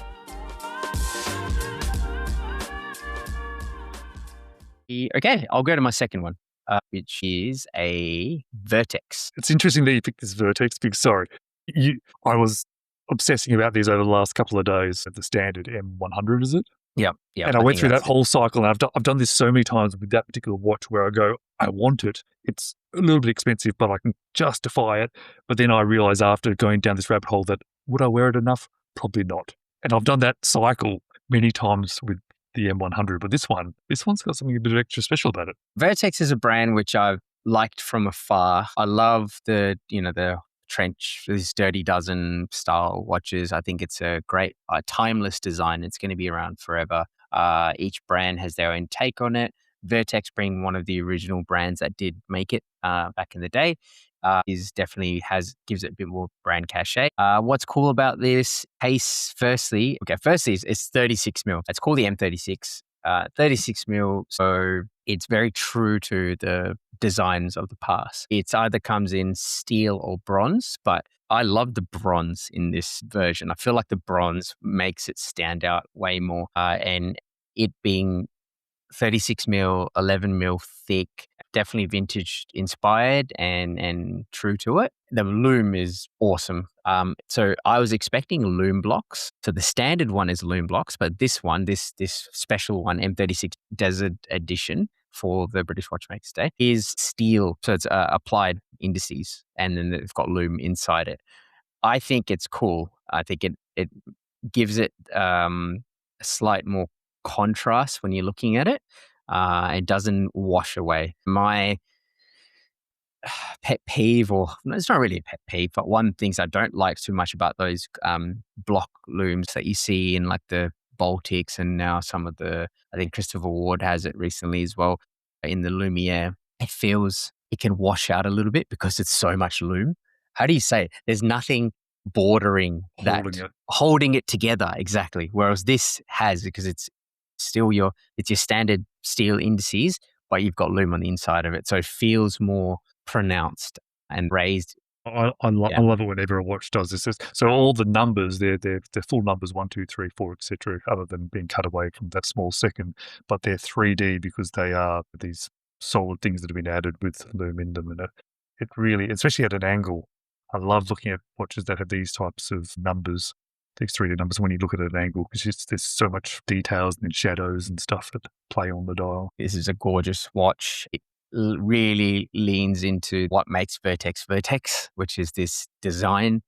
Okay, I'll go to my second one, which is a Vertex. It's interesting that you picked this Vertex because, I was obsessing about these over the last couple of days at the standard M100, is it? Yeah. And I went through that whole cycle, and I've done this so many times with that particular watch where I go, I want it. It's a little bit expensive, but I can justify it. But then I realize after going down this rabbit hole that would I wear it enough? Probably not. And I've done that cycle many times with the M100, but this one's got something a bit extra special about it. Vertex is a brand which I've liked from afar. I love the trench, these Dirty Dozen style watches. I think it's a great timeless design. It's going to be around forever. Each brand has their own take on it. Vertex, being one of the original brands that did make it back in the day, gives it a bit more brand cachet. What's cool about this case? Firstly, it's 36 mil. It's called the M36. 36 mil, so it's very true to the designs of the past. It either comes in steel or bronze, but I love the bronze in this version. I feel like the bronze makes it stand out way more, and it being 36 mil, 11 mil thick, definitely vintage inspired and true to it. The loom is awesome. So I was expecting loom blocks. So the standard one is loom blocks, but this one, this special one, M36 Desert Edition for the British Watchmakers Day, is steel. So it's applied indices, and then they've got loom inside it. I think it's cool. I think it gives it a slight more contrast when you're looking at it. It doesn't wash away. My pet peeve, or it's not really a pet peeve, but one of the things I don't like too much about those block looms that you see in like the Baltics, and now I think Christopher Ward has it recently as well in the Lumiere. It can wash out a little bit because it's so much loom. How do you say it? There's nothing bordering holding it together, exactly. Whereas this has, because it's still it's your standard steel indices, but you've got lume on the inside of it. So it feels more pronounced and raised. I love it whenever a watch does this. So all the numbers, they're full numbers, 1, 2, 3, 4, etc., other than being cut away from that small second, but they're 3D because they are these solid things that have been added with lume in them. And it really, especially at an angle, I love looking at watches that have these types of numbers, these 3D numbers, when you look at an angle, because there's so much details and shadows and stuff that play on the dial. This is a gorgeous watch. It really leans into what makes Vertex, which is this design,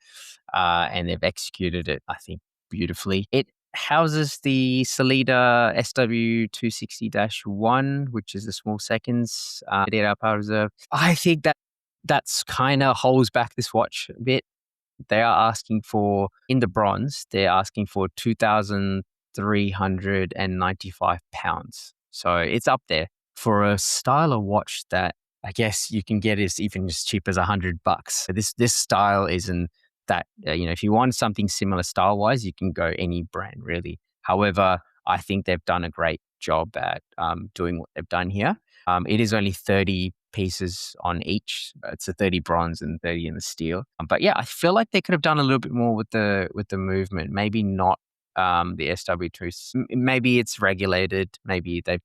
and they've executed it, I think, beautifully. It houses the Solida SW260-1, which is the small seconds, data power reserve. I think that's kind of holds back this watch a bit. They are asking for, in the bronze, they're asking for £2,395. So it's up there for a style of watch that I guess you can get is even as cheap as $100. So this style isn't that, if you want something similar style wise, you can go any brand really. However, I think they've done a great job at doing what they've done here. It is only 30 pieces on each. It's a 30 bronze and 30 in the steel. But yeah, I feel like they could have done a little bit more with the movement. Maybe not the SW2. Maybe it's regulated. Maybe they've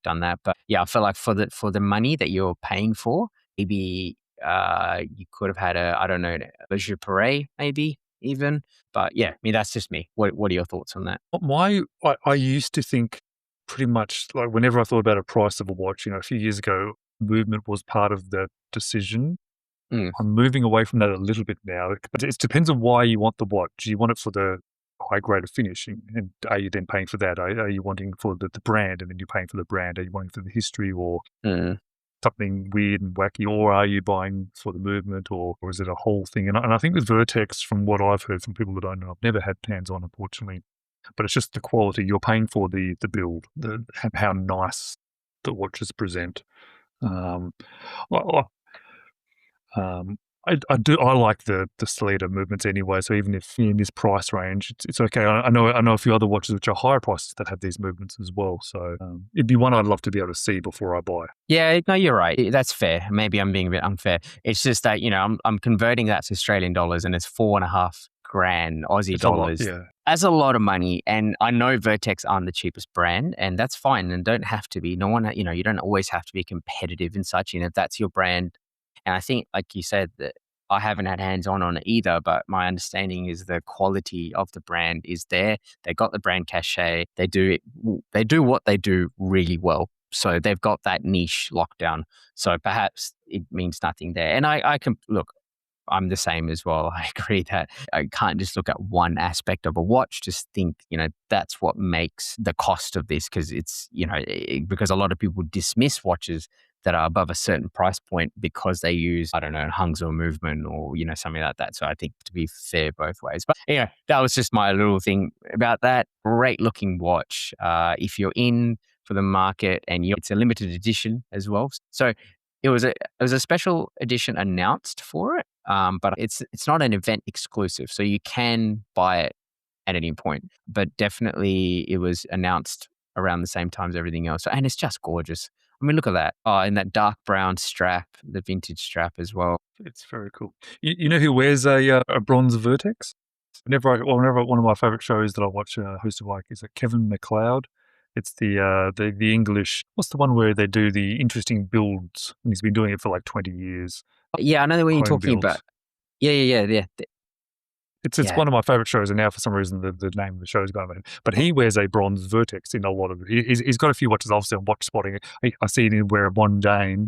done that. But yeah, I feel like for the money that you're paying for, maybe you could have had a Leisure Parade, maybe even. But yeah, I mean, that's just me. What are your thoughts on that? I used to think pretty much like whenever I thought about a price of a watch, a few years ago, movement was part of the decision. I'm moving away from that a little bit now, but it depends on why you want the watch. Do you want it for the high grade of finishing, and are you then paying for that? Are you wanting for the brand, and then you're paying for the brand? Are you wanting for the history or something weird and wacky, or are you buying for the movement, or is it a whole thing? And I think with Vertex, from what I've heard from people that I know, I've never had hands on, unfortunately, but it's just the quality. You're paying for the build, how nice the watches present. I like the Solida movements anyway. So even if you're in this price range, it's okay. I know a few other watches which are higher prices that have these movements as well. So it'd be one I'd love to be able to see before I buy. Yeah, no, you're right. That's fair. Maybe I'm being a bit unfair. It's just that I'm converting that to Australian dollars, and it's $4,500 Aussie dollars. Yeah. That's a lot of money, and I know Vertex aren't the cheapest brand, and that's fine, and don't have to be. No one, you don't always have to be competitive and such. If that's your brand. And I think, like you said, that I haven't had hands-on it either, but my understanding is the quality of the brand is there. They got the brand cachet. They do what they do really well. So they've got that niche locked down. So perhaps it means nothing there. And I can look, I'm the same as well. I agree that I can't just look at one aspect of a watch, just think, that's what makes the cost of this, because it's, because a lot of people dismiss watches that are above a certain price point because they use, Hangzhou movement or, something like that. So I think to be fair both ways. But yeah, that was just my little thing about that. Great looking watch. If you're in for the market, and it's a limited edition as well. So it was a special edition announced for it, but it's not an event exclusive. So you can buy it at any point. But definitely it was announced around the same time as everything else. And it's just gorgeous. I mean, look at that. Oh, and that dark brown strap, the vintage strap as well. It's very cool. You know who wears a bronze Vertex? Whenever one of my favorite shows that I watch hosted by is Kevin McLeod. It's the English. What's the one where they do the interesting builds? And he's been doing it for like 20 years. Yeah, I know what you're talking about. Yeah. It's one of my favorite shows, and now for some reason the name of the show is going away. But he wears a bronze Vertex in a lot of it. He's got a few watches, obviously, on Watch Spotting. I see him wear a Mondane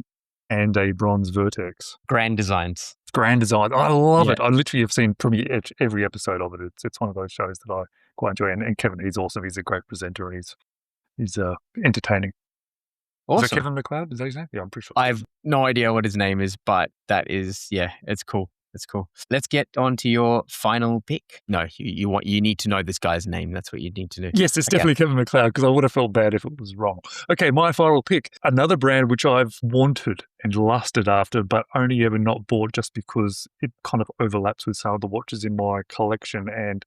and a bronze Vertex. Grand designs. I love it. I literally have seen pretty much every episode of it. It's one of those shows that I quite enjoy. And Kevin, he's awesome. He's a great presenter, and he's entertaining. Awesome. Is that Kevin McLeod? Is that his name? Yeah, I'm pretty sure. I have no idea what his name is, but that is, it's cool. It's cool. Let's get on to your final pick. No, you need to know this guy's name. That's what you need to do. Yes, it's definitely Kevin McLeod, because I would have felt bad if it was wrong. Okay, my final pick. Another brand which I've wanted and lusted after, but only ever not bought just because it kind of overlaps with some of the watches in my collection. And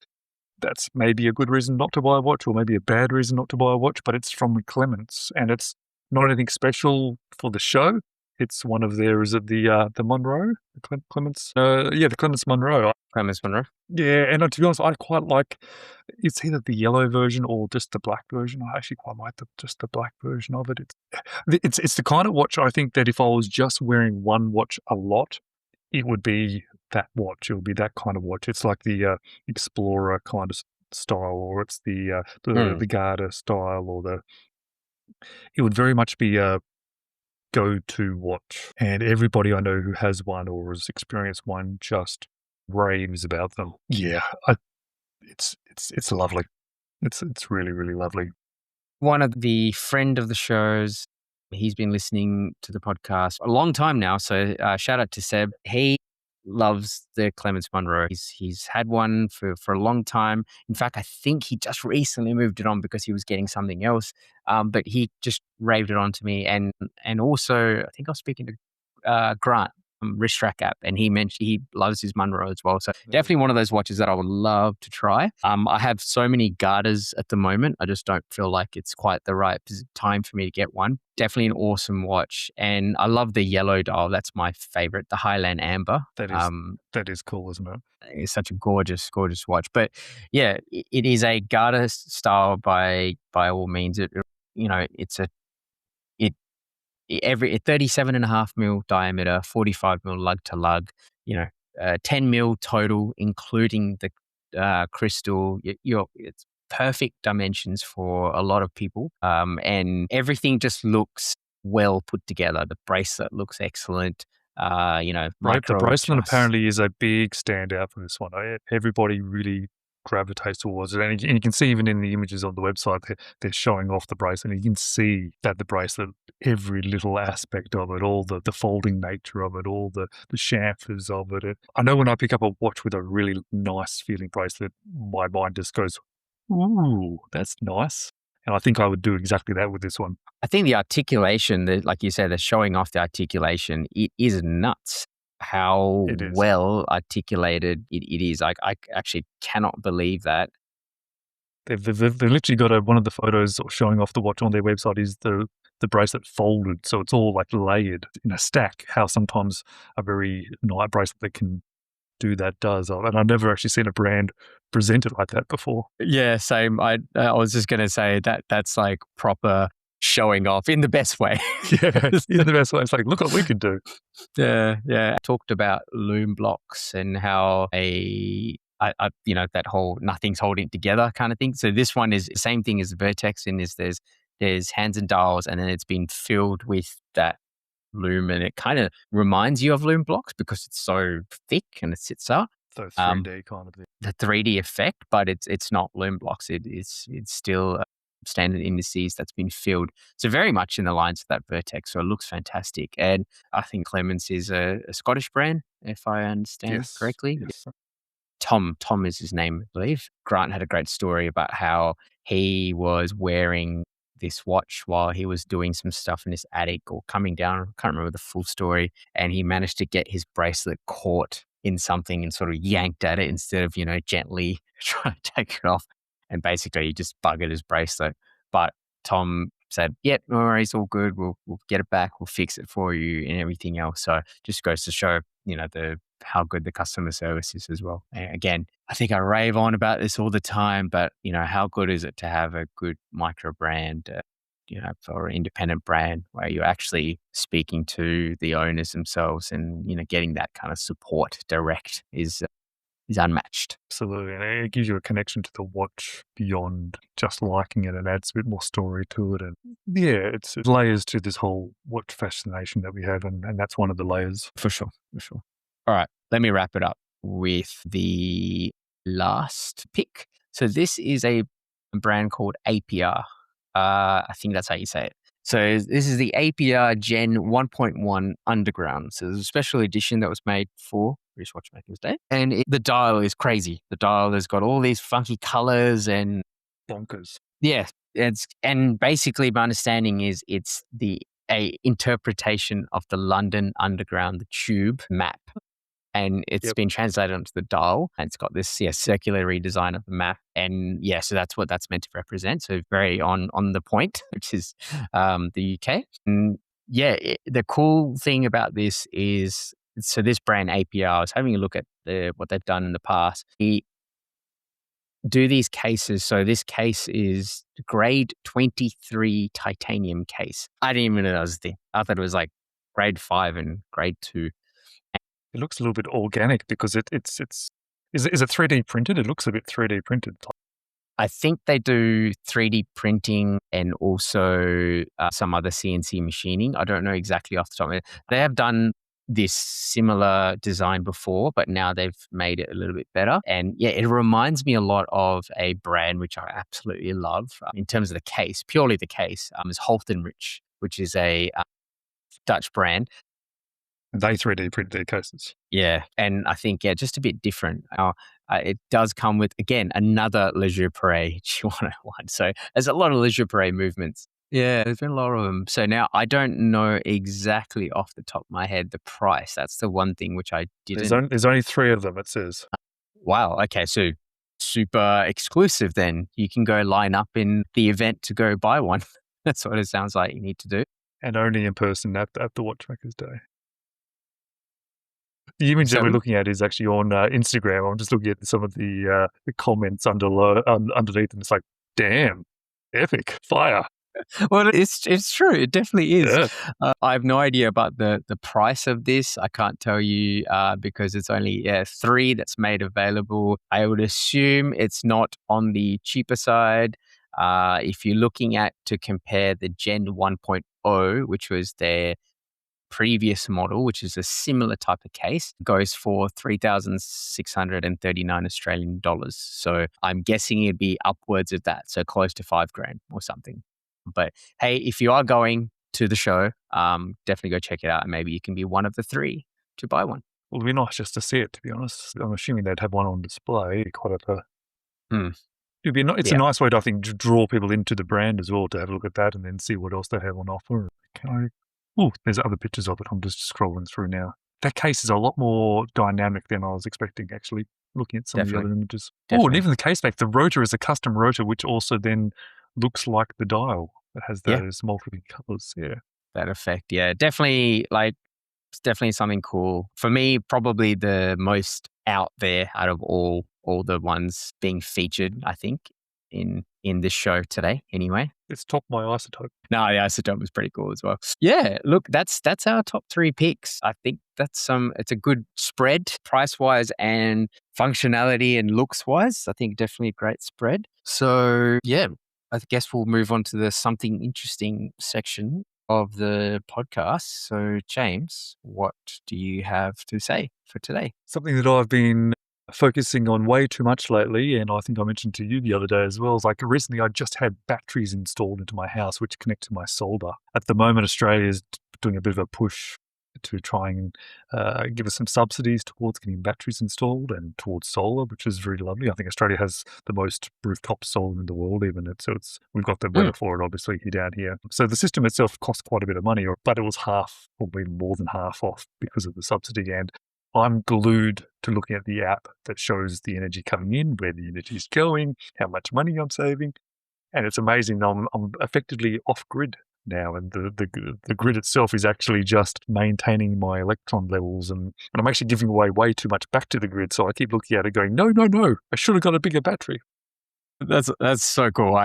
that's maybe a good reason not to buy a watch or maybe a bad reason not to buy a watch, but it's from Clemence and it's not anything special for the show. It's one of their, is it the MONRO? The Clemence? Yeah, the Clemence MONRO. Clemence MONRO. Yeah, and to be honest, I quite like, it's either the yellow version or just the black version. I actually quite like just the black version of it. It's the kind of watch I think that if I was just wearing one watch a lot, it would be that watch. It would be that kind of watch. It's like the Explorer kind of style, or it's the Garda style, or it would very much be a go-to watch. And everybody I know who has one or has experienced one just raves about them. Yeah, it's lovely. It's really, really lovely. One of the friend of the shows, he's been listening to the podcast a long time now. So shout out to Seb. He loves the Clemence MONRO. He's had one for a long time. In fact, I think he just recently moved it on because he was getting something else. But he just raved it on to me. And also, I think I was speaking to Grant from Wristcheck app, and he mentioned he loves his MONRO as well. So definitely one of those watches that I would love to try. I have so many Gardas at the moment. I just don't feel like it's quite the right time for me to get one. Definitely an awesome watch. And I love the yellow dial. That's my favorite, the Highland Amber. That is cool, isn't it? It's such a gorgeous, gorgeous watch. But yeah, it is a Garda style by all means. Every 37.5 mil diameter, 45 mil lug to lug, 10 mil total, including the crystal. It's perfect dimensions for a lot of people. And everything just looks well put together. The bracelet looks excellent. Right, the bracelet apparently is a big standout for this one. Everybody really gravitates towards it, and you can see even in the images on the website they're showing off the bracelet, and you can see that the bracelet, every little aspect of it, all the folding nature of it, all the chamfers of it. I know when I pick up a watch with a really nice feeling bracelet, my mind just goes, ooh, that's nice. And I think I would do exactly that with this one. I think the articulation, like you said, they're showing off the articulation. It is nuts how well articulated it is. I actually cannot believe that. They've literally got one of the photos showing off the watch on their website is the bracelet folded, so it's all like layered in a stack. How sometimes a very nice bracelet that can do that does, and I've never actually seen a brand presented like that before. Yeah, same. I was just going to say that's like proper showing off in the best way. Yeah, in the best way. It's like, look what we can do. Yeah. I talked about loom blocks and how that whole nothing's holding it together kind of thing. So this one is the same thing as the Vertex, in this there's hands and dials, and then it's been filled with that loom, and it kind of reminds you of loom blocks because it's so thick and it sits up. So 3D kind of thing. The 3D effect, but it's not loom blocks. It's still standard indices that's been filled. So very much in the lines of that Vertex. So it looks fantastic. And I think Clemence is a Scottish brand, if I understand correctly. Yes. Tom is his name, I believe. Grant had a great story about how he was wearing this watch while he was doing some stuff in his attic or coming down. I can't remember the full story. And he managed to get his bracelet caught in something and sort of yanked at it instead of, gently trying to take it off. And basically he just buggered his bracelet. But Tom said, yep, no worries, all good. We'll get it back. We'll fix it for you and everything else. So just goes to show, how good the customer service is as well. And again, I think I rave on about this all the time, but how good is it to have a good micro brand, for an independent brand where you're actually speaking to the owners themselves and, getting that kind of support direct is unmatched. Absolutely. And it gives you a connection to the watch beyond just liking it, and adds a bit more story to it. And yeah, it's layers to this whole watch fascination that we have, and that's one of the layers. For sure. All right, let me wrap it up with the last pick. So this is a brand called Apiar. I think that's how you say it. So this is the Apiar Gen 1.1 Underground. So there's a special edition that was made for British Watchmakers Day. And the dial is crazy. The dial has got all these funky colors and bonkers. Yeah. And basically my understanding is it's a interpretation of the London Underground, the Tube map. and it's been translated onto the dial, and it's got this circular redesign of the map, and so that's what that's meant to represent. So very on the point, which is the UK. And the cool thing about this is, so this brand Apiar, I was having a look at what they've done in the past. Do these cases. So this case is grade 23 titanium case. I didn't even know that was a thing. I thought it was like grade 5 and grade 2. It looks a little bit organic because is it 3D printed? It looks a bit 3D printed. I think they do 3D printing and also some other CNC machining. I don't know exactly off the top of it. They have done this similar design before, but now they've made it a little bit better. And it reminds me a lot of a brand which I absolutely love in terms of the case, purely the case, is Haltenrich, which is a Dutch brand. They 3D print their cases. Yeah. And I think, just a bit different. It does come with, again, another Leisure Parade G101. So there's a lot of Leisure Parade movements. Yeah, there's been a lot of them. So now I don't know exactly off the top of my head the price. That's the one thing which I didn't. There's only 3 of them, it says. Wow. Okay. So super exclusive then. You can go line up in the event to go buy one. That's what it sounds like you need to do. And only in person at the Watchmakers Day. The image that we're looking at is actually on Instagram. I'm just looking at some of the comments underneath, and it's like, damn, epic, fire. Well, it's true. It definitely is. Yeah. I have no idea about the price of this. I can't tell you because it's only 3 that's made available. I would assume it's not on the cheaper side. If you're looking at to compare the Gen 1.0, which was their previous model, which is a similar type of case, goes for 3,639 Australian dollars. So I'm guessing it'd be upwards of that, so close to $5,000 or something. But hey, if you are going to the show, definitely go check it out, and maybe you can be one of the 3 to buy one. Well, it'd be nice just to see it, to be honest. I'm assuming they'd have one on display. It's a nice way to, I think, draw people into the brand as well, to have a look at that and then see what else they have on offer. There's other pictures of it. I'm just scrolling through now. That case is a lot more dynamic than I was expecting, actually, looking at some of the other images. And even the case back, the rotor is a custom rotor, which also then looks like the dial. It has those multiple colors. Yeah. That effect. Yeah. Definitely, it's definitely something cool. For me, probably the most out there out of all the ones being featured, I think, in this show today anyway. It's topped my Isotope. No, the Isotope was pretty cool as well. Yeah, look, that's our top 3 picks. I think it's a good spread price-wise and functionality and looks-wise. I think definitely a great spread. So yeah, I guess we'll move on to the something interesting section of the podcast. So James, what do you have to say for today? Something that I've been focusing on way too much lately, and I think I mentioned to you the other day as well, is like recently I just had batteries installed into my house which connect to my solder. At the moment, Australia is doing a bit of a push to try and give us some subsidies towards getting batteries installed and towards solar, which is really lovely. I think Australia has the most rooftop solar in the world, we've got the weather for it, obviously, here down here. So the system itself costs quite a bit of money, but it was half, probably more than half off because of the subsidy. And I'm glued to looking at the app that shows the energy coming in, where the energy is going, how much money I'm saving. And it's amazing. I'm effectively off-grid now, and the grid itself is actually just maintaining my electron levels, and I'm actually giving away way too much back to the grid. So I keep looking at it going, no, I should have got a bigger battery. That's so cool.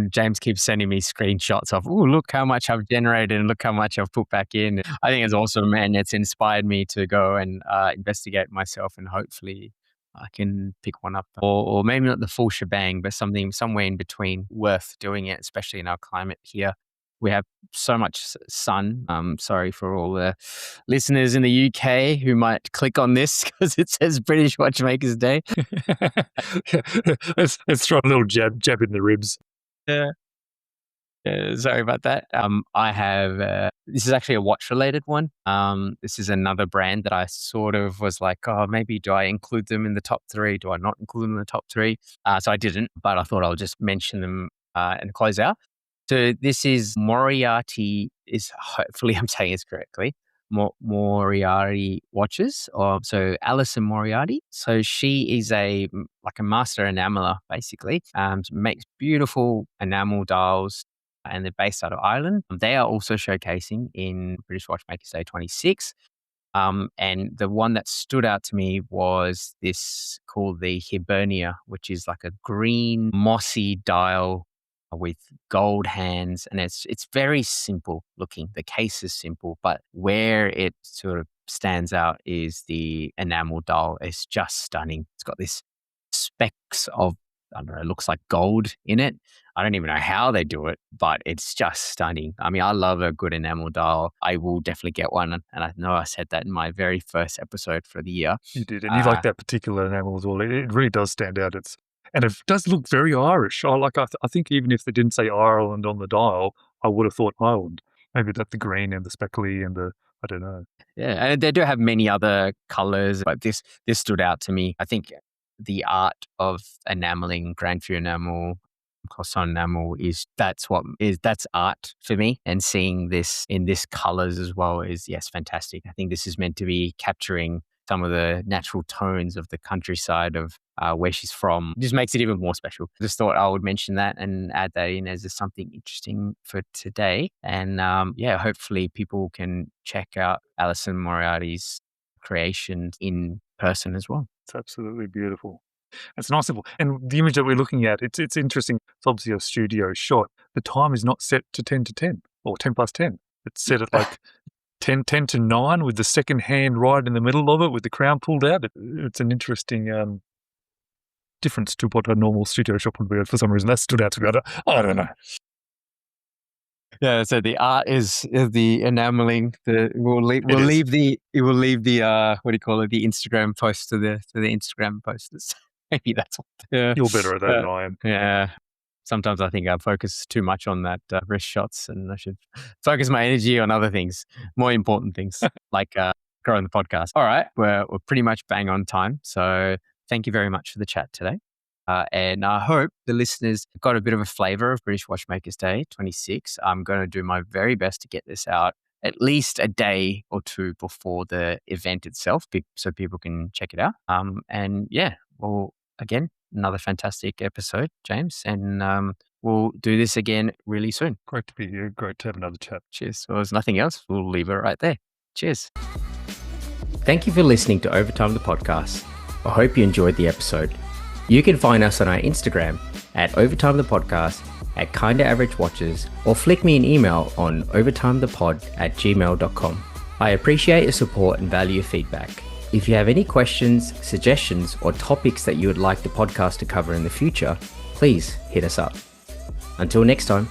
James keeps sending me screenshots of, look how much I've generated and look how much I've put back in. I think it's awesome, and it's inspired me to go and investigate myself, and hopefully I can pick one up, or maybe not the full shebang, but somewhere in between, worth doing it, especially in our climate here. We have so much sun. Sorry for all the listeners in the UK who might click on this because it says British Watchmakers Day. Let's throw a little jab in the ribs. Yeah. Sorry about that. I have, this is actually a watch-related one. This is another brand that I sort of was like, maybe do I include them in the top 3? Do I not include them in the top 3? So I didn't, but I thought I'll just mention them and close out. So this is Moriarty, hopefully I'm saying this correctly, Moriarty Watches, or so Alison Moriarty. So she is like a master enameler, basically. Makes beautiful enamel dials, and they're based out of Ireland. They are also showcasing in British Watchmakers Day 26. And the one that stood out to me was this called the Hibernia, which is like a green mossy dial with gold hands, and it's very simple looking. The case is simple, but where it sort of stands out is the enamel dial. It's just stunning. It's got this specks of, I don't know, it looks like gold in it. I don't even know how they do it, but it's just stunning. I mean, I love a good enamel dial. I will definitely get one. And I know I said that in my very first episode for the year. You did. And you like that particular enamel as well. It really does stand out. And it does look very Irish. I think even if they didn't say Ireland on the dial, I would have thought Ireland. Maybe that the green and the speckly and I don't know. Yeah, and they do have many other colors, but this stood out to me. I think the art of enameling, Grand Few enamel, Cosson enamel that's art for me. And seeing this in this colors as well is, yes, fantastic. I think this is meant to be capturing some of the natural tones of the countryside of where she's from. Just makes it even more special. Just thought I would mention that and add that in as something interesting for today. And hopefully people can check out Alison Moriarty's creations in person as well. It's absolutely beautiful. It's nice, simple. And the image that we're looking at, it's interesting. It's obviously a studio shot. The time is not set to 10 to 10 or 10 plus 10. It's set at like 10 to 9 with the second hand right in the middle of it with the crown pulled out. It's an interesting difference to what a normal studio shot would be. For some reason, that stood out to me. I don't know. Yeah, so the art is the enameling. We'll leave the what do you call it? The Instagram post to the Instagram posters. Maybe that's what. Yeah. You're better at that than I am. Yeah. Sometimes I think I focus too much on that wrist shots, and I should focus my energy on other things, more important things, like growing the podcast. All right, we're pretty much bang on time. So thank you very much for the chat today. And I hope the listeners got a bit of a flavor of British Watchmakers Day 26. I'm going to do my very best to get this out at least a day or two before the event itself, so people can check it out. Well, again, another fantastic episode, James, and we'll do this again really soon. Great to be here. Great to have another chat. Cheers. Well, there's nothing else. We'll leave it right there. Cheers. Thank you for listening to Overtime the Podcast. I hope you enjoyed the episode. You can find us on our Instagram at Overtime the Podcast, at Kinda Average Watches, or flick me an email on overtimethepod@gmail.com. I appreciate your support and value your feedback. If you have any questions, suggestions, or topics that you would like the podcast to cover in the future, please hit us up. Until next time.